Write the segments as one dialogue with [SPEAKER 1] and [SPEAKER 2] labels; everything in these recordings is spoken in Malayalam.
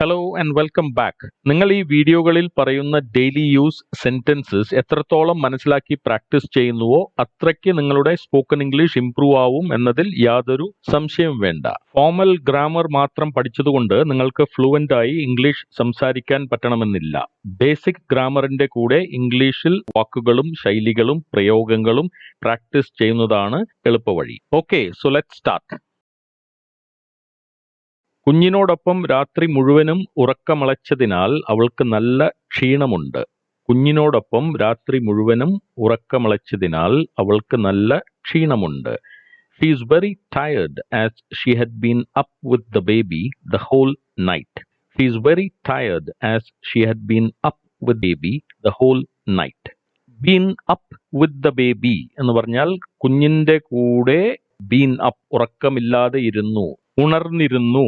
[SPEAKER 1] Hello and welcome back. നിങ്ങൾ ഈ വീഡിയോകളിൽ പറയുന്ന ഡെയിലി യൂസ് സെന്റൻസസ് എത്രത്തോളം മനസ്സിലാക്കി പ്രാക്ടീസ് ചെയ്യുന്നുവോ അത്രയ്ക്ക് നിങ്ങളുടെ സ്പോക്കൺ ഇംഗ്ലീഷ് ഇംപ്രൂവ് ആവും എന്നതിൽ യാതൊരു സംശയവും വേണ്ട. ഫോർമൽ ഗ്രാമർ മാത്രം പഠിച്ചതുകൊണ്ട് നിങ്ങൾക്ക് ഫ്ലുവന്റ് ആയി ഇംഗ്ലീഷ് സംസാരിക്കാൻ പറ്റണമെന്നില്ല. ബേസിക് ഗ്രാമറിന്റെ കൂടെ ഇംഗ്ലീഷിൽ വാക്കുകളും ശൈലികളും പ്രയോഗങ്ങളും പ്രാക്ടീസ് ചെയ്യുന്നതാണ് എളുപ്പവഴി. Okay, so let's start. കുഞ്ഞിനോടൊപ്പം രാത്രി മുഴുവനും ഉറക്കമളച്ചതിനാൽ അവൾക്ക് നല്ല ക്ഷീണമുണ്ട്. കുഞ്ഞിനോടൊപ്പം രാത്രി മുഴുവനും ഉറക്കമളച്ചതിനാൽ അവൾക്ക് നല്ല ക്ഷീണമുണ്ട്. She is very tired as she had been up with the baby the whole night. She is very tired as she had been up with baby the whole night. Been up with the baby എന്ന് പറഞ്ഞാൽ കുഞ്ഞിന്റെ കൂടെ been up ഉറക്കമില്ലാതെ ഇരുന്നു, ഉണർന്നിരുന്നു.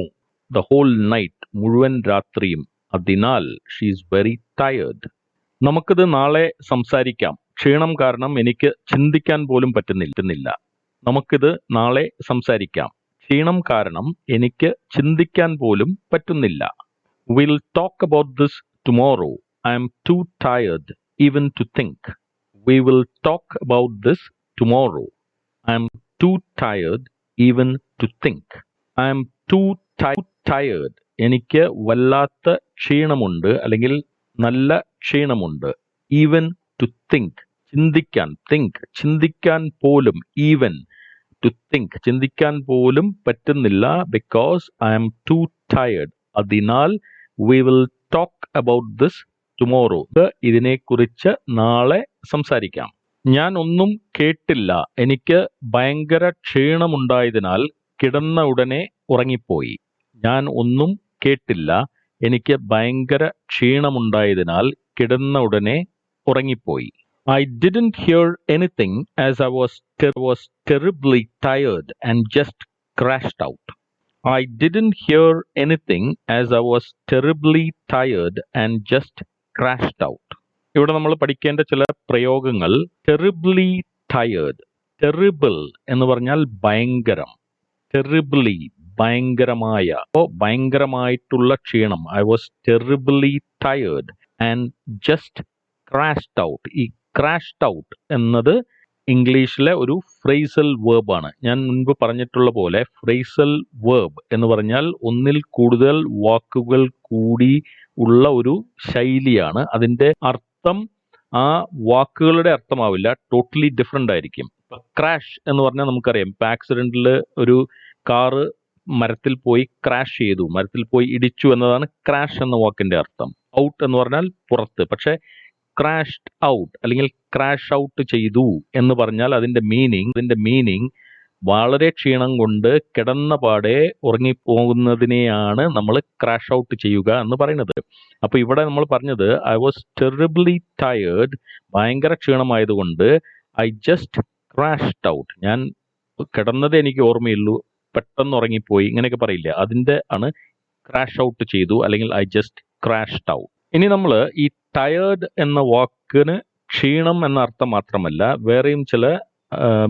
[SPEAKER 1] The whole night മുഴുവൻ രാത്രിയും. അതിനാൽ ഷീ ഈസ് വെരി ടയേർഡ്. നമുക്കിത് നാളെ സംസാരിക്കാം. ക്ഷീണം കാരണം എനിക്ക് ചിന്തിക്കാൻ പോലും പറ്റുന്നില്ല. നമുക്കിത് നാളെ സംസാരിക്കാം. ക്ഷീണം കാരണം എനിക്ക് ചിന്തിക്കാൻ പോലും പറ്റുന്നില്ല. We'll talk about this tomorrow. I am too tired even to think. We will talk about this tomorrow. I am too tired even to think. I am too tired. എനിക്ക് വല്ലാത്ത ക്ഷീണമുണ്ട് അല്ലെങ്കിൽ നല്ല ക്ഷീണമുണ്ട്. ഈവൻ ടു തിങ്ക്, ചിന്തിക്കാൻ. തിങ്ക്, ചിന്തിക്കാൻ പോലും. ഈവൻ ടു തിങ്ക്, ചിന്തിക്കാൻ പോലും പറ്റുന്നില്ല. Because I am too tired. അതിനാൽ we will talk about this tomorrow. ഇതിനെക്കുറിച്ച് നാളെ സംസാരിക്കാം. ഞാൻ ഒന്നും കേട്ടില്ല. എനിക്ക് ഭയങ്കര ക്ഷീണമുണ്ടായതിനാൽ കിടന്ന ഉടനെ ഉറങ്ങിപ്പോയി. ഞാൻ ഒന്നും കേട്ടില്ല. എനിക്ക് ഭയങ്കര ക്ഷീണമുണ്ടായതിനാൽ കിടന്ന ഉടനെ ഉറങ്ങിപ്പോയി. I didn't hear anything as I was terribly tired and just crashed out. I didn't hear anything as I was terribly tired and just crashed out. ഇവിടെ നമ്മൾ പഠിക്കേണ്ട ചില പ്രയോഗങ്ങൾ. terribly tired. terrible എന്ന് പറഞ്ഞാൽ ഭയങ്കരം. terribly ഭയങ്കരമായ, ഭയങ്കരമായിട്ടുള്ള ക്ഷീണം. I was terribly tired and just crashed out. ഈ ക്രാഷ്ഡ് ഔട്ട് എന്നത് ഇംഗ്ലീഷിലെ ഒരു ഫ്രേസൽ വേർബ് ആണ്. ഞാൻ മുൻപ് പറഞ്ഞിട്ടുള്ള പോലെ ഫ്രേസൽ വേർബ് എന്ന് പറഞ്ഞാൽ ഒന്നിൽ കൂടുതൽ വാക്കുകൾ കൂടി ഉള്ള ഒരു ശൈലിയാണ്. അതിന്റെ അർത്ഥം ആ വാക്കുകളുടെ അർത്ഥമാവില്ല, ടോട്ടലി ഡിഫറെന്റ് ആയിരിക്കും. ക്രാഷ് എന്ന് പറഞ്ഞാൽ നമുക്കറിയാം, ഇപ്പൊ ആക്സിഡന്റിൽ ഒരു കാറ് മരത്തിൽ പോയി ക്രാഷ് ചെയ്തു, മരത്തിൽ പോയി ഇടിച്ചു എന്നതാണ് ക്രാഷ് എന്ന വാക്കിന്റെ അർത്ഥം. ഔട്ട് എന്ന് പറഞ്ഞാൽ പുറത്ത്. പക്ഷെ ക്രാഷ്ഡ് ഔട്ട് അല്ലെങ്കിൽ ക്രാഷ് ഔട്ട് ചെയ്തു എന്ന് പറഞ്ഞാൽ അതിന്റെ മീനിങ് വളരെ ക്ഷീണം കൊണ്ട് കിടന്ന പാടെ ഉറങ്ങിപ്പോകുന്നതിനെയാണ് നമ്മൾ ക്രാഷ് ഔട്ട് ചെയ്യുക എന്ന് പറയുന്നത്. അപ്പൊ ഇവിടെ നമ്മൾ പറഞ്ഞത് ഐ വാസ് ടെറിബിളി ടയേർഡ്, ഭയങ്കര ക്ഷീണമായതുകൊണ്ട് ഐ ജസ്റ്റ് ക്രാഷ്ഡ് ഔട്ട്. ഞാൻ കിടന്നത് എനിക്ക് ഓർമ്മയുള്ളൂ, പെട്ടെന്ന് ഉറങ്ങിപ്പോയി, ഇങ്ങനെയൊക്കെ പറയില്ല. അതിന്റെ ആണ് ക്രാഷ് ഔട്ട് ചെയ്തു അല്ലെങ്കിൽ ഐ ജസ്റ്റ് ക്രാഷ്ഡ് ഔട്ട്. ഇനി നമ്മൾ ഈ ടയേർഡ് എന്ന വാക്കിന് ക്ഷീണം എന്ന അർത്ഥം മാത്രമല്ല വേറെയും ചില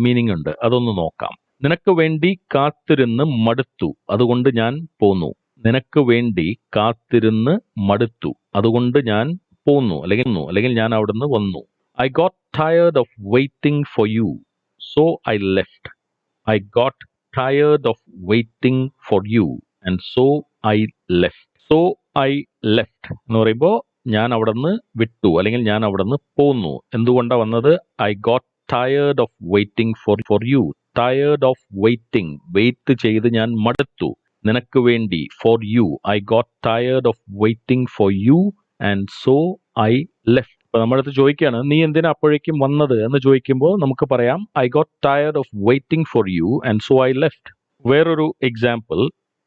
[SPEAKER 1] മീനിങ് ഉണ്ട്. അതൊന്ന് നോക്കാം. നിനക്ക് വേണ്ടി കാത്തിരുന്ന് മടുത്തു, അതുകൊണ്ട് ഞാൻ പോന്നു. നിനക്ക് വേണ്ടി കാത്തിരുന്ന് മടുത്തു, അതുകൊണ്ട് ഞാൻ പോന്നു അല്ലെങ്കിൽ ഞാൻ അവിടുന്ന് വന്നു. I got tired of waiting for you, so I left. I got tired of waiting for you and so I left. So I left എന്ന് പറയുമ്പോൾ ഞാൻ അവിടുന്ന് വിട്ടു അല്ലെങ്കിൽ ഞാൻ അവിടുന്ന് പോന്നു. എന്തുകൊണ്ടാണ് വന്നത്? I got tired of waiting for you. Tired of waiting, wait ചെയ്ത് ഞാൻ മടുത്തു. നിനക്ക് വേണ്ടി, for you. I got tired of waiting for you and so I left. അപ്പൊ നമ്മുടെ അടുത്ത് ചോദിക്കുകയാണ്, നീ എന്തിനാ അപ്പോഴേക്കും വന്നത് എന്ന് ചോദിക്കുമ്പോൾ നമുക്ക് പറയാം I got tired of waiting for you and so I left. വേറൊരു എക്സാമ്പിൾ,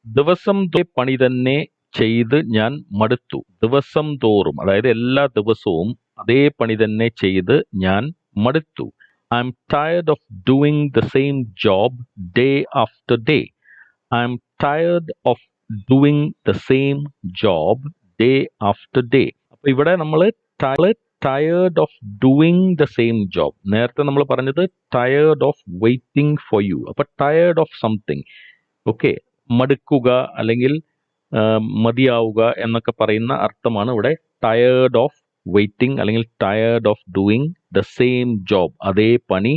[SPEAKER 1] ദിവസം പണി തന്നെ ചെയ്ത് ഞാൻ മടുത്തു. ദിവസം തോറും, അതായത് എല്ലാ ദിവസവും അതേ പണി തന്നെ ചെയ്ത് ഞാൻ മടുത്തു. I am tired of doing the same job day after day. I am tired of doing the same job day after day. അപ്പൊ ഇവിടെ നമ്മൾ tired of doing the same job. നേരത്തെ നമ്മൾ പറഞ്ഞത് tired of waiting for you. അപ്പൊ ടയേർഡ് ഓഫ് സംതിങ്, ഓക്കെ, മടുക്കുക അല്ലെങ്കിൽ മതിയാവുക എന്നൊക്കെ പറയുന്ന അർത്ഥമാണ് ഇവിടെ ടയേർഡ് ഓഫ് വെയിറ്റിംഗ് അല്ലെങ്കിൽ tired of doing the same job. അതേ പണി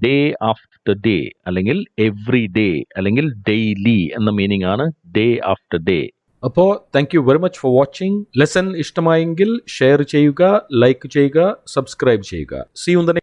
[SPEAKER 1] ഡേ ആഫ്റ്റർ ഡേ അല്ലെങ്കിൽ എവ്രി ഡേ അല്ലെങ്കിൽ ഡെയിലി എന്ന മീനിങ് ആണ് ഡേ ആഫ്റ്റർ ഡേ. അപ്പോൾ thank you very much for watching. Lesson ഇഷ്ടമായെങ്കിൽ ഷെയർ ചെയ്യുക, ലൈക്ക് ചെയ്യുക, സബ്സ്ക്രൈബ് ചെയ്യുക. See you in the